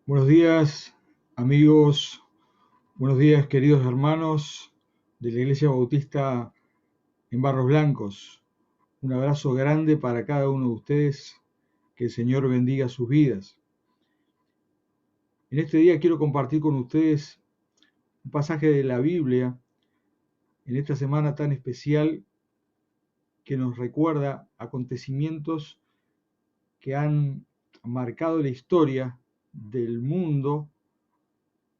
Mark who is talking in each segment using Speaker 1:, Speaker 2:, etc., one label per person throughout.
Speaker 1: Buenos días, amigos, buenos días, queridos hermanos de la Iglesia Bautista en Barros Blancos. Un abrazo grande para cada uno de ustedes, que el Señor bendiga sus vidas. En este día quiero compartir con ustedes un pasaje de la Biblia en esta semana tan especial que nos recuerda acontecimientos que han marcado la historia del mundo,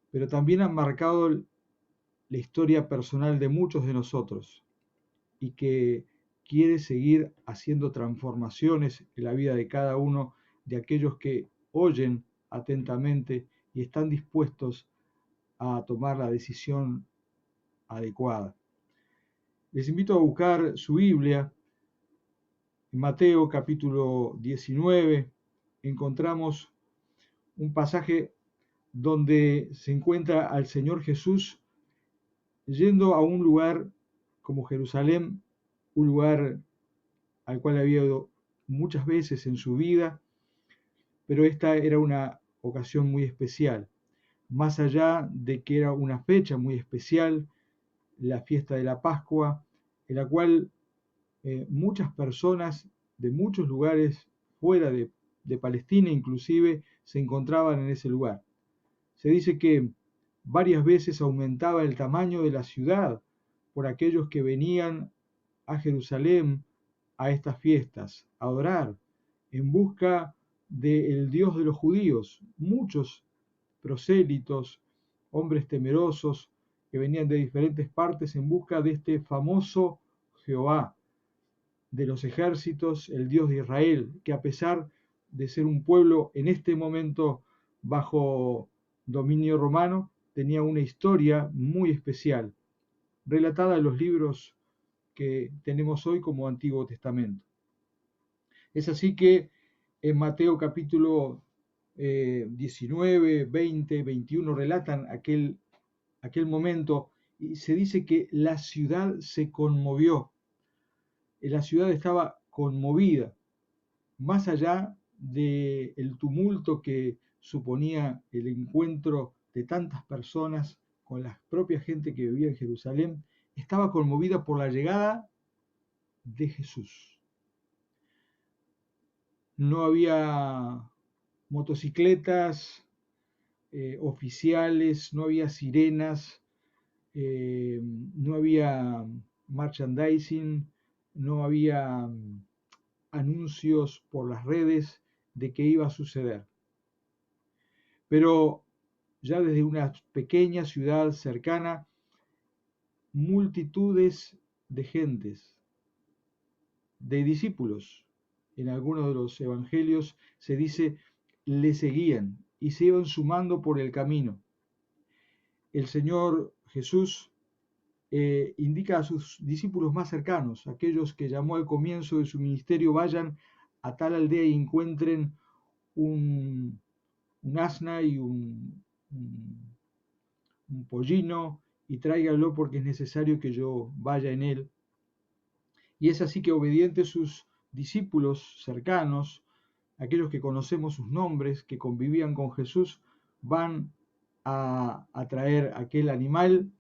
Speaker 1: pero también han marcado la historia personal de muchos de nosotros y que quiere seguir haciendo transformaciones en la vida de cada uno de aquellos que oyen atentamente y están dispuestos a tomar la decisión adecuada. Les invito a buscar su Biblia. En Mateo capítulo 19 encontramos un pasaje donde se encuentra al Señor Jesús yendo a un lugar como Jerusalén, un lugar al cual había ido muchas veces en su vida, pero esta era una ocasión muy especial. Más allá de que era una fecha muy especial, la fiesta de la Pascua, en la cual muchas personas de muchos lugares fuera de Palestina inclusive se encontraban en ese lugar. Se dice que varias veces aumentaba el tamaño de la ciudad por aquellos que venían a Jerusalén a estas fiestas, a adorar en busca del Dios de los judíos. Muchos prosélitos, hombres temerosos que venían de diferentes partes en busca de este famoso Jehová de los ejércitos, el Dios de Israel, que a pesar de ser un pueblo en este momento bajo dominio romano, tenía una historia muy especial, relatada en los libros que tenemos hoy como Antiguo Testamento. Es así que en Mateo capítulo 19, 20, 21 relatan aquel momento y se dice que la ciudad se conmovió. La ciudad estaba conmovida, más allá del tumulto que suponía el encuentro de tantas personas con la propia gente que vivía en Jerusalén, estaba conmovida por la llegada de Jesús. No había motocicletas oficiales, no había sirenas, no había merchandising, no había anuncios por las redes de qué iba a suceder. Pero ya desde una pequeña ciudad cercana, multitudes de gentes, de discípulos, en algunos de los evangelios se dice, le seguían y se iban sumando por el camino. El Señor Jesús indica a sus discípulos más cercanos, aquellos que llamó al comienzo de su ministerio, vayan a tal aldea y encuentren un asna y un pollino y tráiganlo porque es necesario que yo vaya en él. Y es así que obedientes sus discípulos cercanos, aquellos que conocemos sus nombres, que convivían con Jesús, van a traer aquel animal,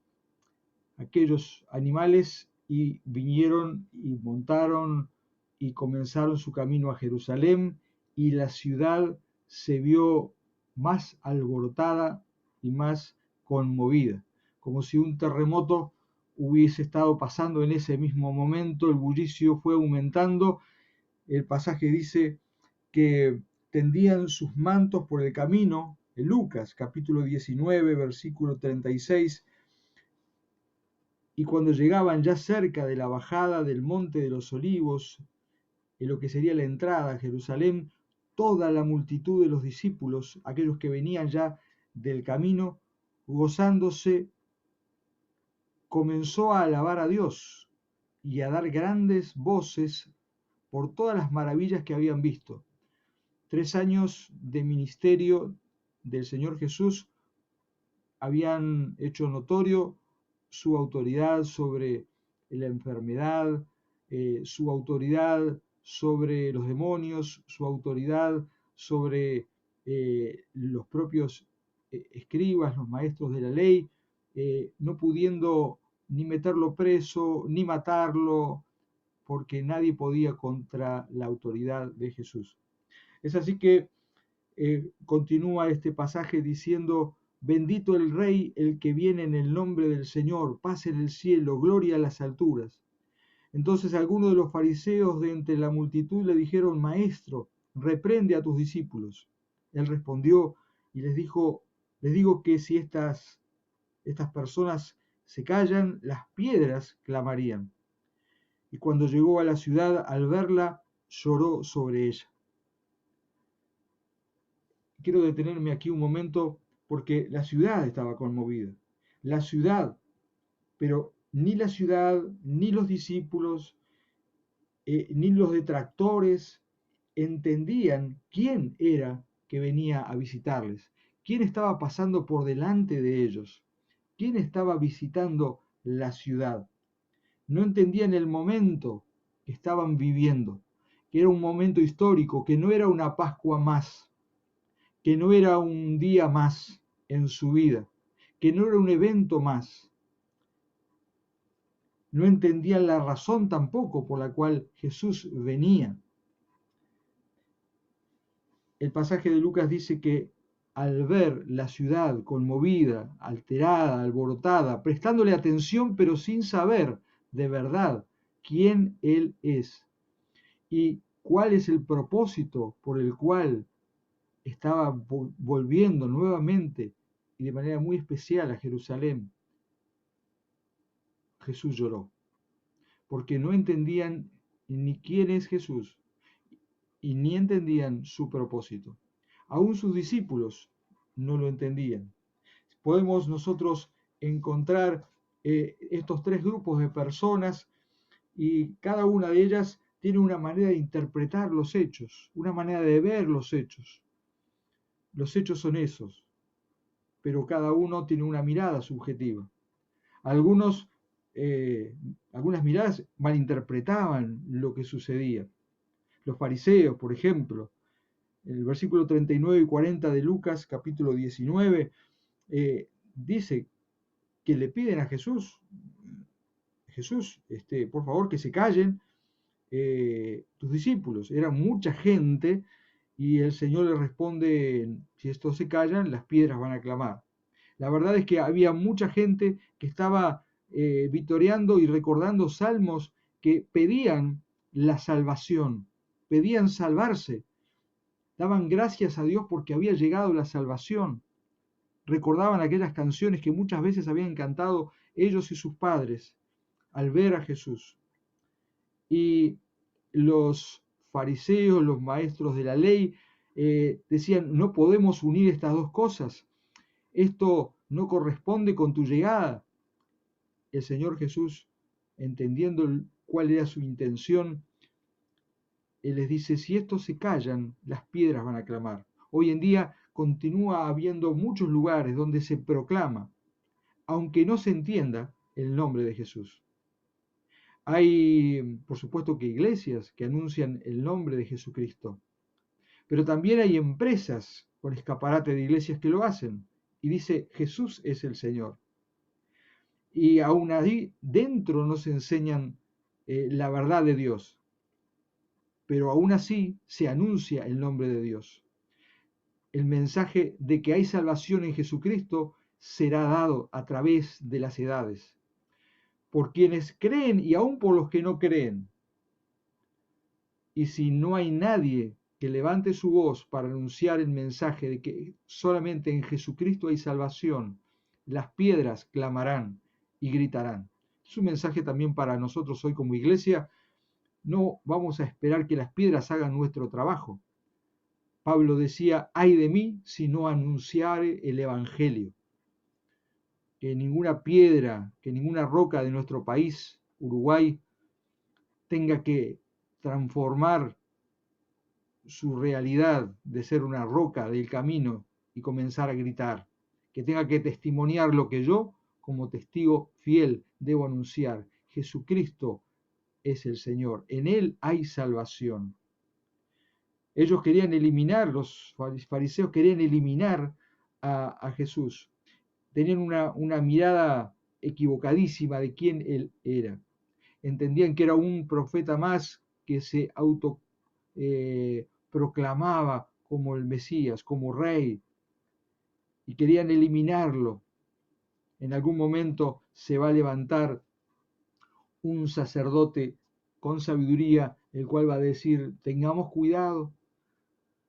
Speaker 1: aquellos animales, y vinieron y montaron y comenzaron su camino a Jerusalén, y la ciudad se vio más alborotada y más conmovida, como si un terremoto hubiese estado pasando en ese mismo momento. El bullicio fue aumentando. El pasaje dice que tendían sus mantos por el camino, en Lucas capítulo 19, versículo 36, y cuando llegaban ya cerca de la bajada del monte de los olivos, en lo que sería la entrada a Jerusalén, toda la multitud de los discípulos, aquellos que venían ya del camino, gozándose, comenzó a alabar a Dios y a dar grandes voces por todas las maravillas que habían visto. 3 años de ministerio del Señor Jesús habían hecho notorio su autoridad sobre la enfermedad, su autoridad sobre los demonios, su autoridad sobre los propios escribas, los maestros de la ley, no pudiendo ni meterlo preso, ni matarlo, porque nadie podía contra la autoridad de Jesús. Es así que continúa este pasaje diciendo: bendito el Rey, el que viene en el nombre del Señor, paz en el cielo, gloria a las alturas. Entonces algunos de los fariseos de entre la multitud le dijeron: Maestro, reprende a tus discípulos. Él respondió y les dijo: les digo que si estas personas se callan, las piedras clamarían. Y cuando llegó a la ciudad, al verla, lloró sobre ella. Quiero detenerme aquí un momento porque la ciudad estaba conmovida. La ciudad, pero ni la ciudad, ni los discípulos, ni los detractores entendían quién era que venía a visitarles, quién estaba pasando por delante de ellos, quién estaba visitando la ciudad. No entendían el momento que estaban viviendo, que era un momento histórico, que no era una Pascua más, que no era un día más en su vida, que no era un evento más. No entendían la razón tampoco por la cual Jesús venía. El pasaje de Lucas dice que al ver la ciudad conmovida, alterada, alborotada, prestándole atención pero sin saber de verdad quién Él es y cuál es el propósito por el cual estaba volviendo nuevamente y de manera muy especial a Jerusalén, Jesús lloró, porque no entendían ni quién es Jesús y ni entendían su propósito. Aún sus discípulos no lo entendían. Podemos nosotros encontrar estos tres grupos de personas y cada una de ellas tiene una manera de interpretar los hechos, una manera de ver los hechos. Los hechos son esos, pero cada uno tiene una mirada subjetiva. Algunos, algunas miradas malinterpretaban lo que sucedía. Los fariseos, por ejemplo, en el versículo 39 y 40 de Lucas, capítulo 19, dice que le piden a Jesús, por favor que se callen tus discípulos. Era mucha gente y el Señor le responde: si estos se callan, las piedras van a clamar. La verdad es que había mucha gente que estaba vitoreando y recordando salmos que pedían la salvación, pedían salvarse, daban gracias a Dios porque había llegado la salvación. Recordaban aquellas canciones que muchas veces habían cantado ellos y sus padres al ver a Jesús. Y los fariseos, los maestros de la ley, decían: no podemos unir estas dos cosas, esto no corresponde con tu llegada. El Señor Jesús, entendiendo cuál era su intención, Él les dice: si estos se callan, las piedras van a clamar. Hoy en día continúa habiendo muchos lugares donde se proclama, aunque no se entienda, el nombre de Jesús. Hay, por supuesto, que iglesias que anuncian el nombre de Jesucristo, pero también hay empresas con escaparate de iglesias que lo hacen y dice: Jesús es el Señor. Y aún ahí dentro nos enseñan la verdad de Dios, pero aún así se anuncia el nombre de Dios. El mensaje de que hay salvación en Jesucristo será dado a través de las edades, por quienes creen y aún por los que no creen. Y si no hay nadie que levante su voz para anunciar el mensaje de que solamente en Jesucristo hay salvación, las piedras clamarán y gritarán. Es un mensaje también para nosotros hoy como iglesia. No vamos a esperar que las piedras hagan nuestro trabajo. Pablo decía: ay de mí si no anunciare el Evangelio. Que ninguna piedra, que ninguna roca de nuestro país, Uruguay, tenga que transformar su realidad de ser una roca del camino y comenzar a gritar. Que tenga que testimoniar lo que yo, como testigo fiel, debo anunciar. Jesucristo es el Señor. En Él hay salvación. Ellos querían eliminar, los fariseos querían eliminar a Jesús. Tenían una mirada equivocadísima de quién él era. Entendían que era un profeta más que se auto proclamaba como el Mesías, como rey, y querían eliminarlo. En algún momento se va a levantar un sacerdote con sabiduría, el cual va a decir, tengamos cuidado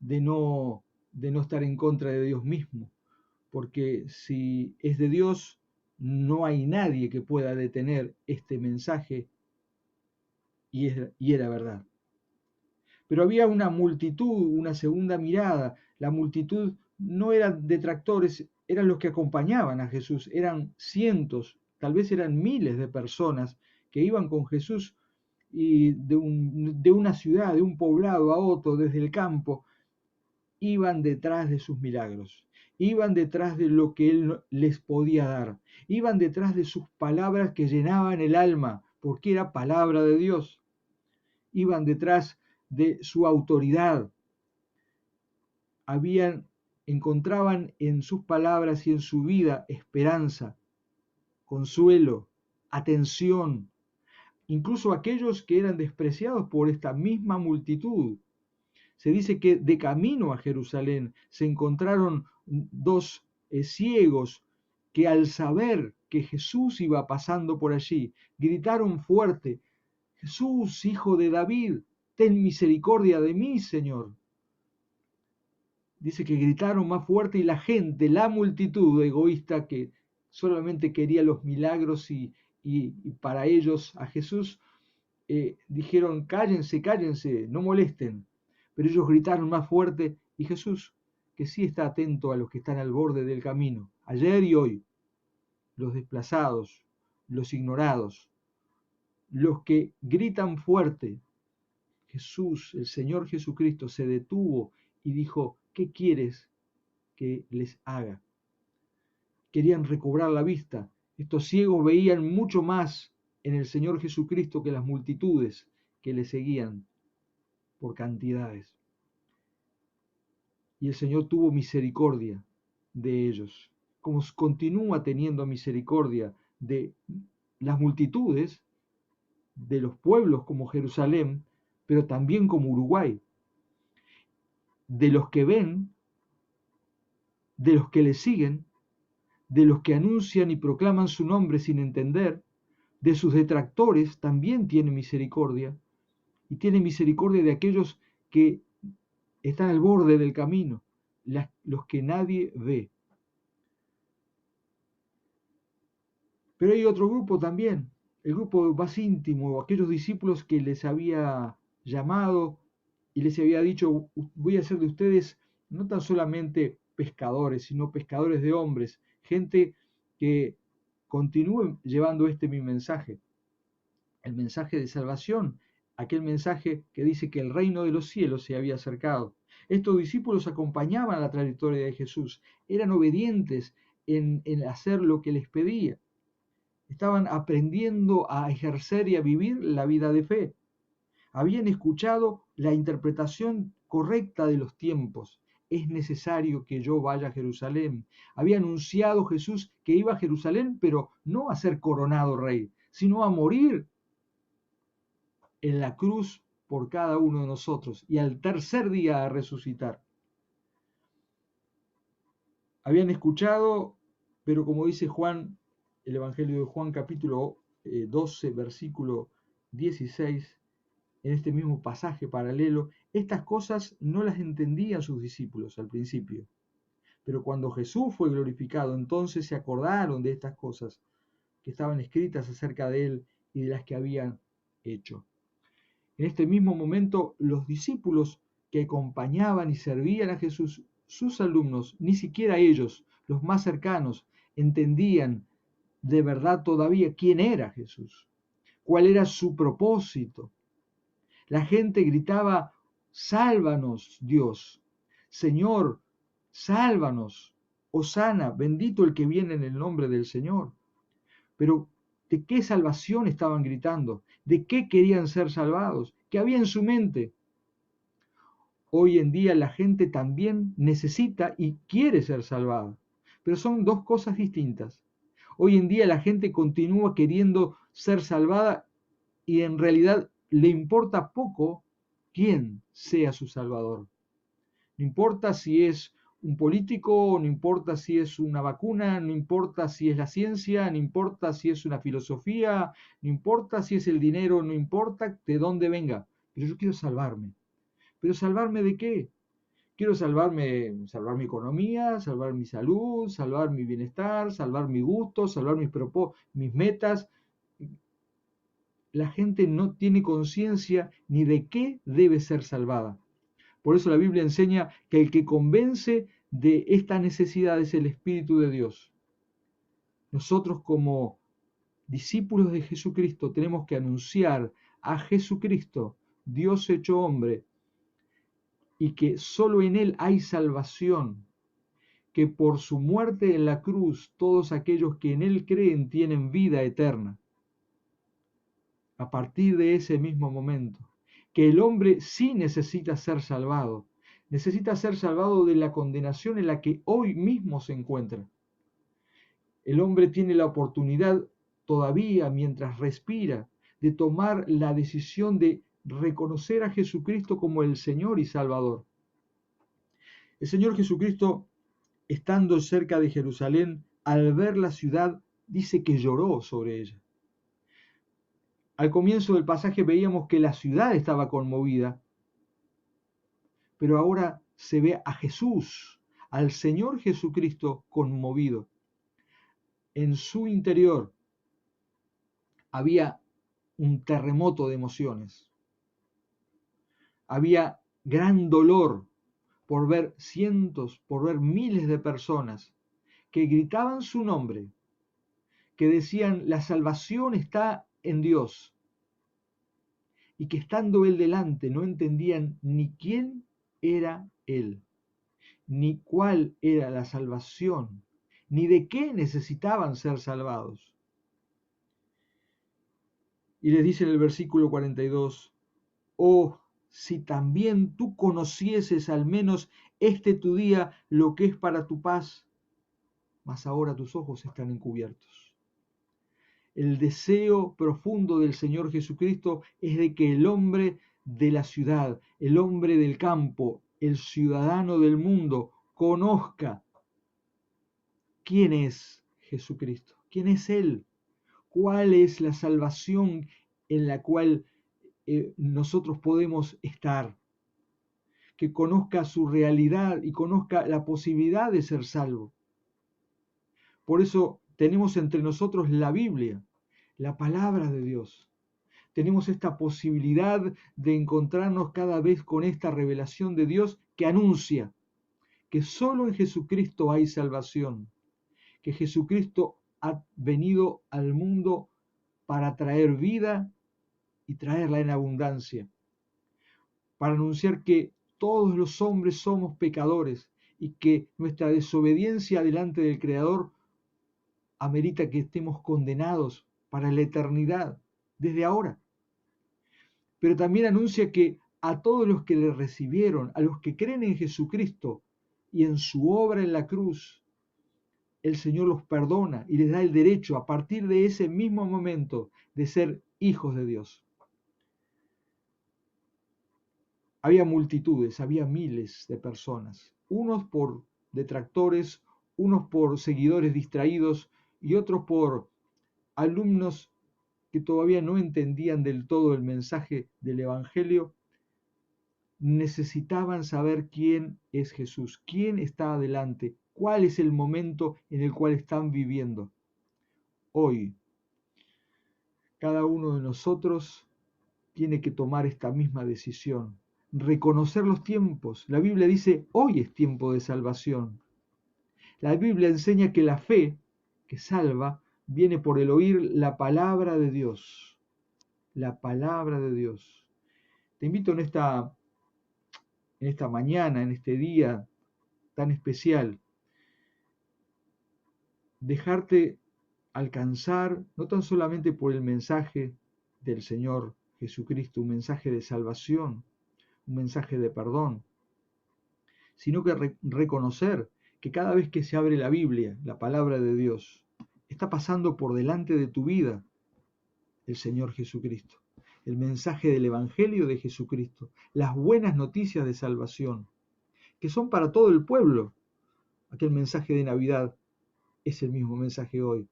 Speaker 1: de no estar en contra de Dios mismo, porque si es de Dios, no hay nadie que pueda detener este mensaje y era verdad. Pero había una multitud, una segunda mirada. La multitud no eran detractores, eran los que acompañaban a Jesús, eran cientos, tal vez eran miles de personas que iban con Jesús y de una ciudad, de un poblado a otro, desde el campo, iban detrás de sus milagros, iban detrás de lo que Él les podía dar, iban detrás de sus palabras que llenaban el alma, porque era palabra de Dios, iban detrás de su autoridad, encontraban en sus palabras y en su vida esperanza, consuelo, atención, incluso aquellos que eran despreciados por esta misma multitud. Se dice que de camino a Jerusalén se encontraron dos ciegos que al saber que Jesús iba pasando por allí, gritaron fuerte, Jesús, hijo de David, ten misericordia de mí, Señor. Dice que gritaron más fuerte y la gente, la multitud egoísta que solamente quería los milagros y para ellos a Jesús, dijeron, cállense, cállense, no molesten. Pero ellos gritaron más fuerte y Jesús, que sí está atento a los que están al borde del camino, ayer y hoy, los desplazados, los ignorados, los que gritan fuerte, Jesús, el Señor Jesucristo, se detuvo y dijo, ¿qué quieres que les haga? Querían recobrar la vista. Estos ciegos veían mucho más en el Señor Jesucristo que las multitudes que le seguían por cantidades. Y el Señor tuvo misericordia de ellos, como continúa teniendo misericordia de las multitudes, de los pueblos como Jerusalén, pero también como Uruguay, de los que ven, de los que le siguen, de los que anuncian y proclaman su nombre sin entender, de sus detractores también tiene misericordia, y tiene misericordia de aquellos que están al borde del camino, los que nadie ve. Pero hay otro grupo también, el grupo más íntimo, aquellos discípulos que les había llamado y les había dicho, voy a hacer de ustedes no tan solamente pescadores, sino pescadores de hombres, gente que continúe llevando mi mensaje, el mensaje de salvación, aquel mensaje que dice que el reino de los cielos se había acercado. Estos discípulos acompañaban la trayectoria de Jesús, eran obedientes en hacer lo que les pedía. Estaban aprendiendo a ejercer y a vivir la vida de fe. Habían escuchado la interpretación correcta de los tiempos. Es necesario que yo vaya a Jerusalén. Había anunciado Jesús que iba a Jerusalén, pero no a ser coronado rey, sino a morir en la cruz por cada uno de nosotros y al tercer día a resucitar. Habían escuchado, pero como dice Juan, el Evangelio de Juan capítulo 12, versículo 16, en este mismo pasaje paralelo, estas cosas no las entendían sus discípulos al principio. Pero cuando Jesús fue glorificado, entonces se acordaron de estas cosas que estaban escritas acerca de él y de las que habían hecho. En este mismo momento, los discípulos que acompañaban y servían a Jesús, sus alumnos, ni siquiera ellos, los más cercanos, entendían de verdad todavía quién era Jesús, cuál era su propósito. La gente gritaba, sálvanos, Dios, Señor, sálvanos, Hosana, bendito el que viene en el nombre del Señor. Pero ¿de qué salvación estaban gritando? ¿De qué querían ser salvados? ¿Qué había en su mente? Hoy en día la gente también necesita y quiere ser salvada, pero son dos cosas distintas. Hoy en día la gente continúa queriendo ser salvada y en realidad le importa poco quién sea su salvador. No importa si es un político, no importa si es una vacuna, no importa si es la ciencia, no importa si es una filosofía, no importa si es el dinero, no importa de dónde venga, pero yo quiero salvarme. ¿Pero salvarme de qué? Quiero salvarme, salvar mi economía, salvar mi salud, salvar mi bienestar, salvar mi gusto, salvar mis metas. La gente no tiene conciencia ni de qué debe ser salvada. Por eso la Biblia enseña que el que convence de esta necesidad es el Espíritu de Dios. Nosotros como discípulos de Jesucristo tenemos que anunciar a Jesucristo, Dios hecho hombre, y que solo en Él hay salvación, que por su muerte en la cruz todos aquellos que en Él creen tienen vida eterna. A partir de ese mismo momento, que el hombre sí necesita ser salvado de la condenación en la que hoy mismo se encuentra. El hombre tiene la oportunidad todavía, mientras respira, de tomar la decisión de reconocer a Jesucristo como el Señor y Salvador. El Señor Jesucristo, estando cerca de Jerusalén, al ver la ciudad, dice que lloró sobre ella. Al comienzo del pasaje veíamos que la ciudad estaba conmovida, pero ahora se ve a Jesús, al Señor Jesucristo conmovido. En su interior había un terremoto de emociones. Había gran dolor por ver cientos, por ver miles de personas que gritaban su nombre, que decían la salvación está en Dios, y que estando él delante no entendían ni quién era él, ni cuál era la salvación, ni de qué necesitaban ser salvados. Y les dice en el versículo 42, oh, si también tú conocieses al menos este tu día lo que es para tu paz, mas ahora tus ojos están encubiertos. El deseo profundo del Señor Jesucristo es de que el hombre de la ciudad, el hombre del campo, el ciudadano del mundo, conozca quién es Jesucristo, quién es Él, cuál es la salvación en la cual nosotros podemos estar, que conozca su realidad y conozca la posibilidad de ser salvo. Por eso tenemos entre nosotros la Biblia, la palabra de Dios. Tenemos esta posibilidad de encontrarnos cada vez con esta revelación de Dios que anuncia que solo en Jesucristo hay salvación, que Jesucristo ha venido al mundo para traer vida y traerla en abundancia, para anunciar que todos los hombres somos pecadores y que nuestra desobediencia delante del Creador amerita que estemos condenados para la eternidad, desde ahora. Pero también anuncia que a todos los que le recibieron, a los que creen en Jesucristo y en su obra en la cruz, el Señor los perdona y les da el derecho a partir de ese mismo momento de ser hijos de Dios. Había multitudes, había miles de personas, unos por detractores, unos por seguidores distraídos y otros por alumnos que todavía no entendían del todo el mensaje del Evangelio. Necesitaban saber quién es Jesús, quién está adelante, cuál es el momento en el cual están viviendo. Hoy, cada uno de nosotros tiene que tomar esta misma decisión, reconocer los tiempos. La Biblia dice, hoy es tiempo de salvación. La Biblia enseña que la fe que salva viene por el oír la palabra de Dios. La palabra de Dios. Te invito en esta mañana, en este día tan especial, dejarte alcanzar no tan solamente por el mensaje del Señor Jesucristo, un mensaje de salvación, un mensaje de perdón, sino que reconocer que cada vez que se abre la Biblia, la palabra de Dios, está pasando por delante de tu vida el Señor Jesucristo, el mensaje del Evangelio de Jesucristo, las buenas noticias de salvación, que son para todo el pueblo. Aquel mensaje de Navidad es el mismo mensaje hoy,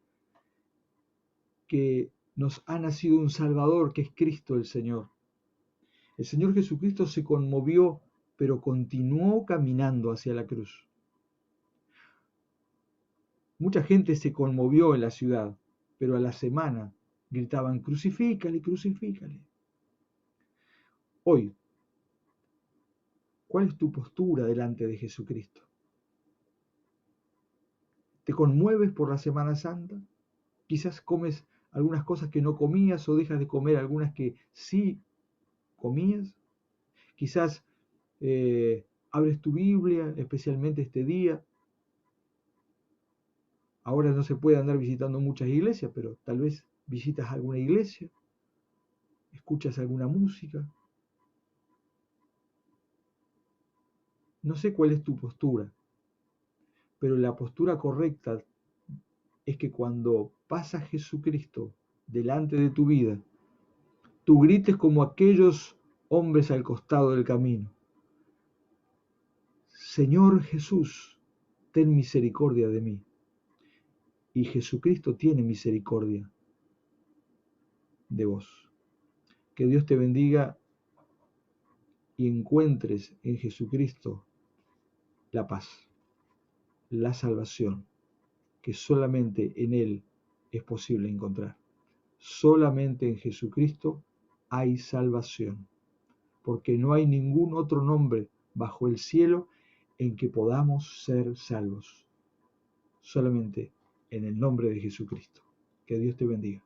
Speaker 1: que nos ha nacido un Salvador que es Cristo el Señor. El Señor Jesucristo se conmovió, pero continuó caminando hacia la cruz. Mucha gente se conmovió en la ciudad, pero a la semana gritaban, crucifícale, crucifícale. Hoy, ¿cuál es tu postura delante de Jesucristo? ¿Te conmueves por la Semana Santa? Quizás comes algunas cosas que no comías o dejas de comer algunas que sí comías. Quizás abres tu Biblia, especialmente este día. Ahora no se puede andar visitando muchas iglesias, pero tal vez visitas alguna iglesia, escuchas alguna música. No sé cuál es tu postura, pero la postura correcta es que cuando pasa Jesucristo delante de tu vida, tú grites como aquellos hombres al costado del camino. Señor Jesús, ten misericordia de mí. Y Jesucristo tiene misericordia de vos. Que Dios te bendiga y encuentres en Jesucristo la paz, la salvación, que solamente en Él es posible encontrar. Solamente en Jesucristo hay salvación, porque no hay ningún otro nombre bajo el cielo en que podamos ser salvos. Solamente en el nombre de Jesucristo. Que Dios te bendiga.